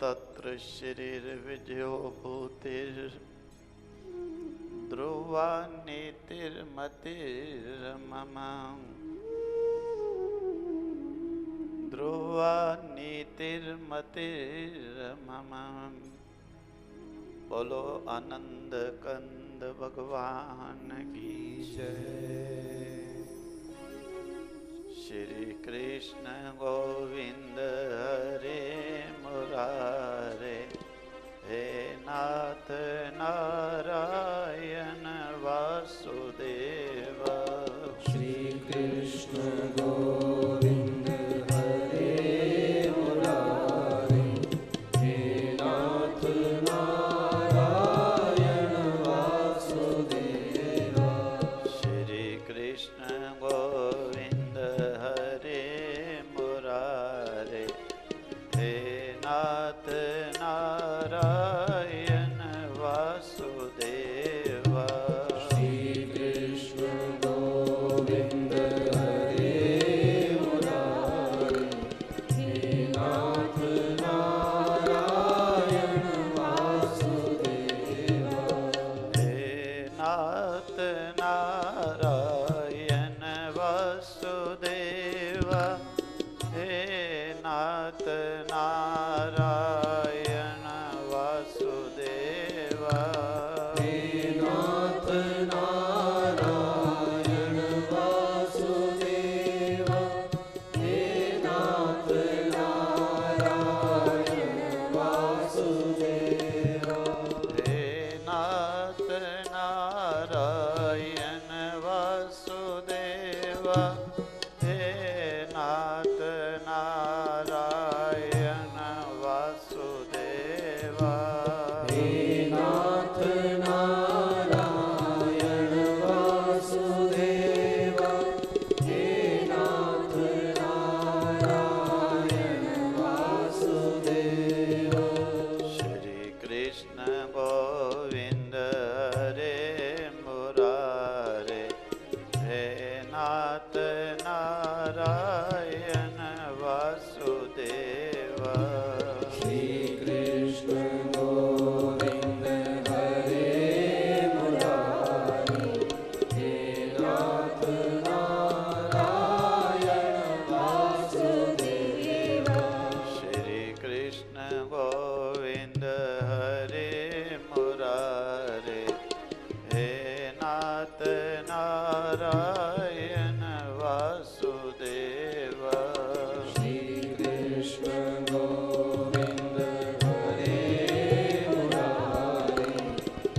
तत्र शरीरविजयो भूतिर्ध्रुवा नीतिर्मतिर्मम ध्रुवा नीतिर्मतिर्मम। बोलो आनंद कंद भगवान की जय। श्री कृष्ण गोविंद हरे मुरारे, हे नाथ नारायण वासुदेव। श्री कृष्ण गोविंद हरे मुरारे, हे नाथ नारायण वासुदेव। श्री कृष्ण गोविंद हरे मुरारे, हे नाथ नारायण वासुदेव। श्री कृष्ण गोविंद हरे मुरारे, हे नाथ नारायण वासुदेव। हे नाथ नारायण वासुदेव, हे नाथ नारायण वासुदेव। हे नाथ नारायण वासुदेव, हे नाथ नारायण वासुदेव। हे नाथ नारायण वासुदेव, हे नाथ नारायण वासुदेव। हे नाथ नारायण वासुदेव, हे नाथ नारायण वासुदेव। श्री कृष्ण गोविंद हरे मुरारे, हे नाथ नारायण वासुदेव। श्री कृष्ण गोविंद हरे मुरारे, हे नाथ नारायण वासुदेव। श्री कृष्ण गोविंद हरे मुरारे, हे नाथ नारायण वासुदेव। श्री कृष्ण गोविंद हरे मुरारे,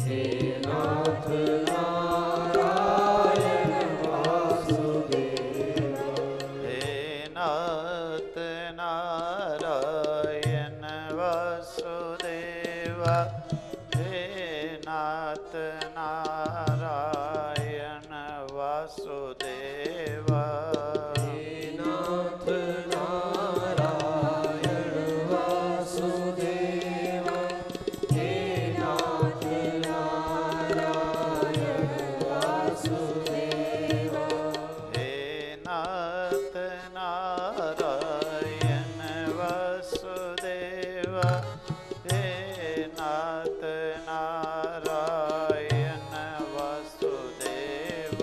हे नाथ नारायण वासुदेव। हे नाथ नारायण वासुदेव, हे नाथ नारायण वासुदेव। हे नाथ नारायण वासुदेव, हे नाथ नारायण वासुदेव। हे नाथ नारायण वासुदेव, हे नाथ नारायण वासुदेव।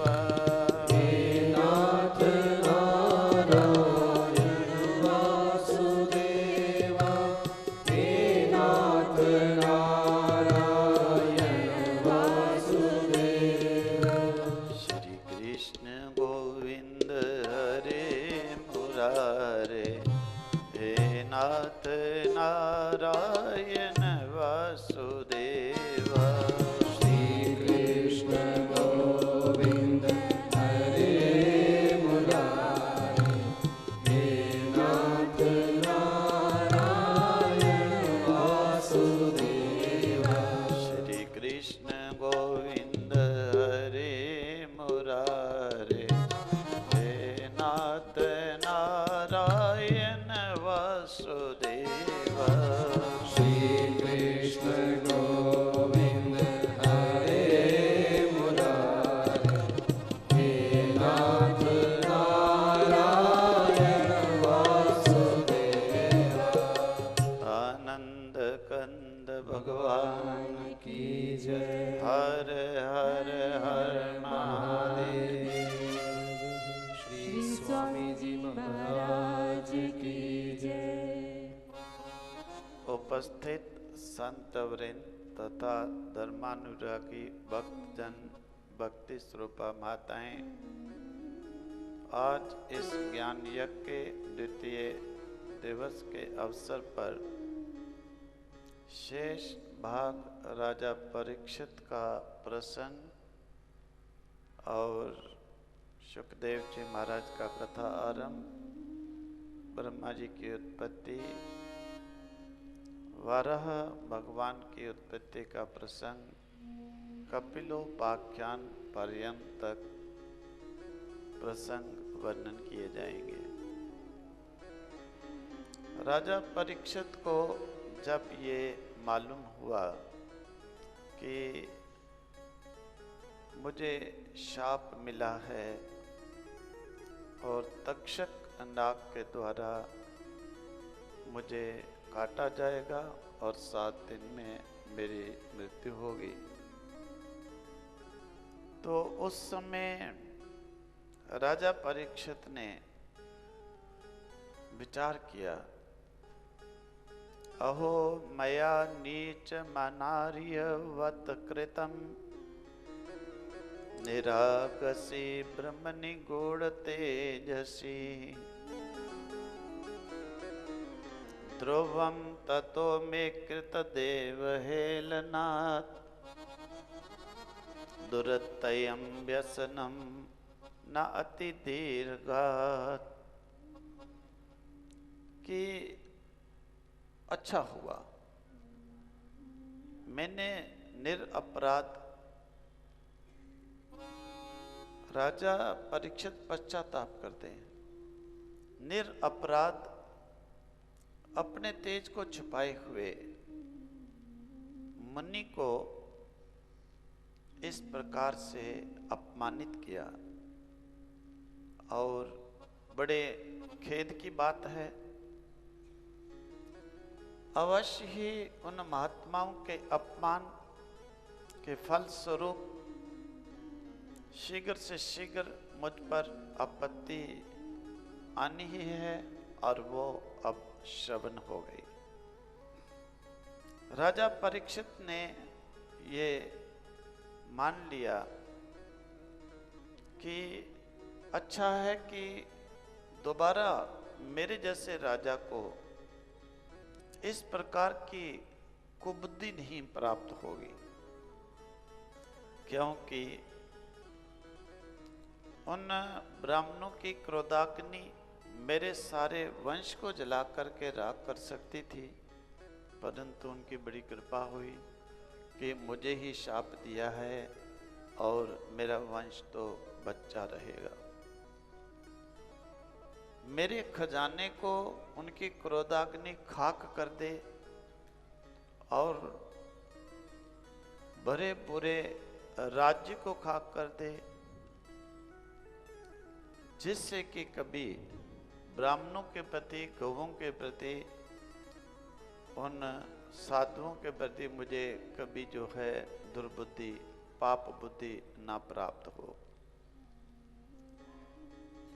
हे नाथ नारायण वासुदेव, हे नाथ नारायण वासुदेव। श्री कृष्ण गोविंद हरे मुरारे, हे नाथ नारायण वासुदेव। श्री कृष्ण गोविंद हरे मुरारे, हे नाथ नारायण वासुदेव। श्री कृष्ण गोविंद हरे मुरारे, हे नाथ नारायण वासुदेव। श्री कृष्ण गोविंद हरे मुरारे, हे नाथ नारायण वासुदेव। आनंद कंद भगवान की जय। हर हर हर महादेव। श्री स्वामी जी महाराज की जय। उपस्थित संत वृंद तथा धर्मानुरागी भक्तजन, भक्ति स्वरूपा माताएं, आज इस ज्ञान यज्ञ के द्वितीय दिवस के अवसर पर शेष भाग राजा परीक्षित का प्रसंग और सुखदेव जी महाराज का कथा आरंभ, ब्रह्मा जी की उत्पत्ति, वराह भगवान की उत्पत्ति का प्रसंग, कपिलोपाख्यान पर्यंत तक प्रसंग वर्णन किए जाएंगे। राजा परीक्षित को जब ये मालूम हुआ कि मुझे शाप मिला है और तक्षक नाग के द्वारा मुझे काटा जाएगा और 7 दिन में मेरी मृत्यु होगी, तो उस समय राजा परीक्षित ने विचार किया, अहो मया नीच मनार्यवत कृतम निरागसी ब्रह्मणि गूढ़ तेजसी ध्रुवम ततो मे कृत देव हेलनात् दुरतयम व्यसनम न अति दीर्घात्। कि अच्छा हुआ मैंने निरपराध, राजा परीक्षित पश्चाताप करते हैं, निरपराध अपने तेज को छुपाए हुए मुनि को इस प्रकार से अपमानित किया, और बड़े खेद की बात है, अवश्य ही उन महात्माओं के अपमान के फल स्वरूप शीघ्र से शीघ्र मुझ पर आपत्ति आनी ही है, और वो अब श्रवण हो गई। राजा परीक्षित ने ये मान लिया कि अच्छा है कि दोबारा मेरे जैसे राजा को इस प्रकार की कुबुद्धि नहीं प्राप्त होगी, क्योंकि उन ब्राह्मणों की क्रोधाग्नि मेरे सारे वंश को जला करके राख कर सकती थी, परंतु उनकी बड़ी कृपा हुई कि मुझे ही शाप दिया है और मेरा वंश तो बच्चा रहेगा। मेरे खजाने को उनकी क्रोधाग्नि खाक कर दे और भरे पूरे राज्य को खाक कर दे, जिससे कि कभी ब्राह्मणों के प्रति, गौओं के प्रति, उन साधुओं के प्रति मुझे कभी जो है दुर्बुद्धि, पाप बुद्धि ना प्राप्त हो।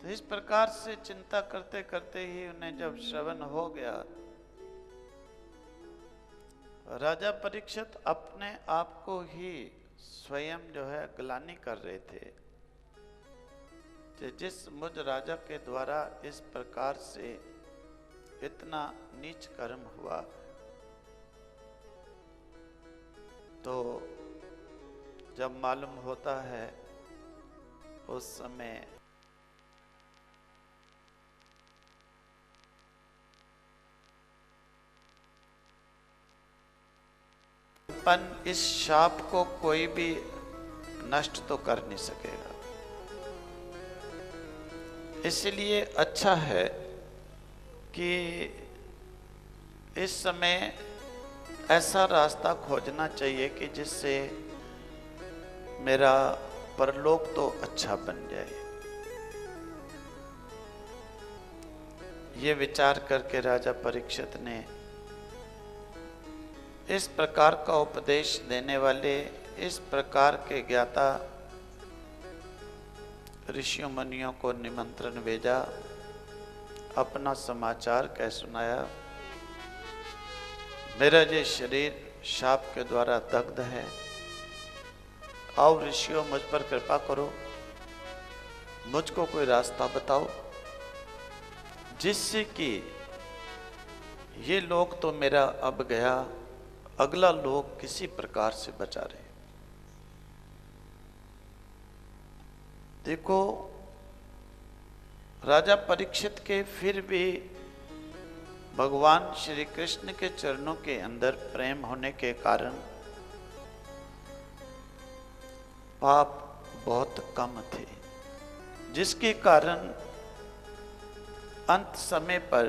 तो इस प्रकार से चिंता करते करते ही उन्हें जब श्रवण हो गया, राजा परीक्षित अपने आप को ही स्वयं जो है ग्लानि कर रहे थे कि जिस मुझ राजा के द्वारा इस प्रकार से इतना नीच कर्म हुआ, तो जब मालूम होता है उस समय इस शाप को कोई भी नष्ट तो कर नहीं सकेगा। इसलिए अच्छा है कि इस समय ऐसा रास्ता खोजना चाहिए कि जिससे मेरा परलोक तो अच्छा बन जाए। ये विचार करके राजा परीक्षित ने इस प्रकार का उपदेश देने वाले, इस प्रकार के ज्ञाता ऋषियों मुनियों को निमंत्रण भेजा, अपना समाचार कह सुनाया। मेरा ये शरीर शाप के द्वारा दग्ध है, आओ ऋषियों मुझ पर कृपा करो, मुझको कोई रास्ता बताओ जिससे कि ये लोग तो मेरा अब गया, अगला लोग किसी प्रकार से बचा रहे। देखो, राजा परीक्षित के फिर भी भगवान श्री कृष्ण के चरणों के अंदर प्रेम होने के कारण पाप बहुत कम थे, जिसके कारण अंत समय पर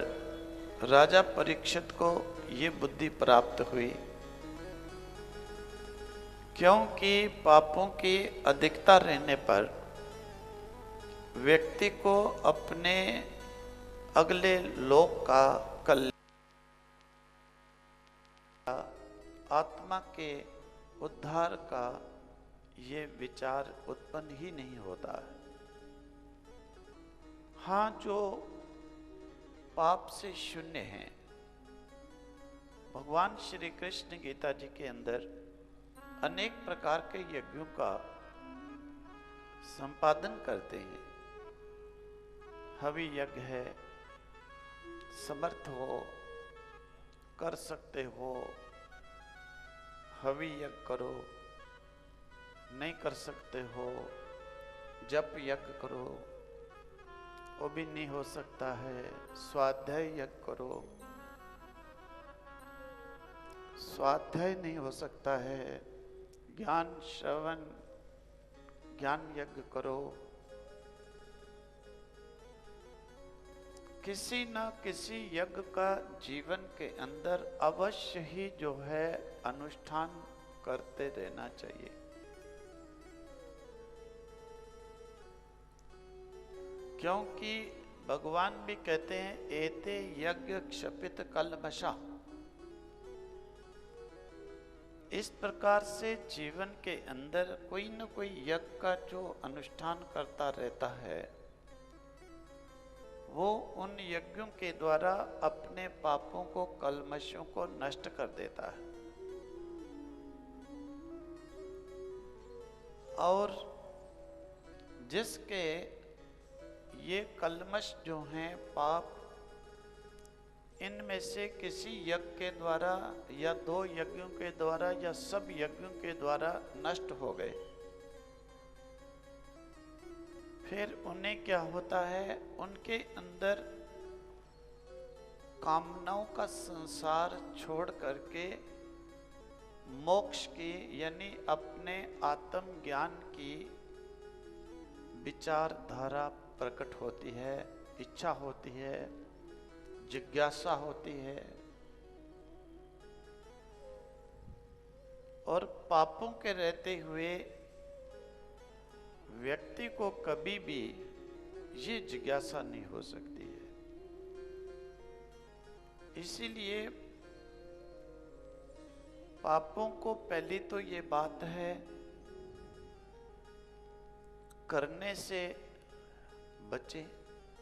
राजा परीक्षित को ये बुद्धि प्राप्त हुई, क्योंकि पापों की अधिकता रहने पर व्यक्ति को अपने अगले लोक का कल्याण, आत्मा के उद्धार का ये विचार उत्पन्न ही नहीं होता है। हाँ, जो पाप से शून्य हैं, भगवान श्री कृष्ण गीता जी के अंदर अनेक प्रकार के यज्ञों का संपादन करते हैं। हवि यज्ञ है, समर्थ हो, कर सकते हो, हवि यज्ञ करो, नहीं कर सकते हो, जप यज्ञ करो, वो भी नहीं हो सकता है, स्वाध्याय यज्ञ करो, स्वाध्याय नहीं हो सकता है, ज्ञान श्रवण ज्ञान यज्ञ करो। किसी न किसी यज्ञ का जीवन के अंदर अवश्य ही जो है अनुष्ठान करते रहना चाहिए। क्योंकि भगवान भी कहते हैं, एते यज्ञ क्षपित कल्मषा। इस प्रकार से जीवन के अंदर कोई न कोई यज्ञ का जो अनुष्ठान करता रहता है, वो उन यज्ञों के द्वारा अपने पापों को, कल्मशों को नष्ट कर देता है। और जिसके ये कल्मश जो हैं, पाप, इनमें से किसी यज्ञ के द्वारा या दो यज्ञों के द्वारा या सब यज्ञों के द्वारा नष्ट हो गए, फिर उन्हें क्या होता है, उनके अंदर कामनाओं का संसार छोड़ करके मोक्ष की, यानी अपने आत्म ज्ञान की विचारधारा प्रकट होती है, इच्छा होती है, जिज्ञासा होती है। और पापों के रहते हुए व्यक्ति को कभी भी ये जिज्ञासा नहीं हो सकती है। इसीलिए पापों को पहली तो ये बात है, करने से बचे।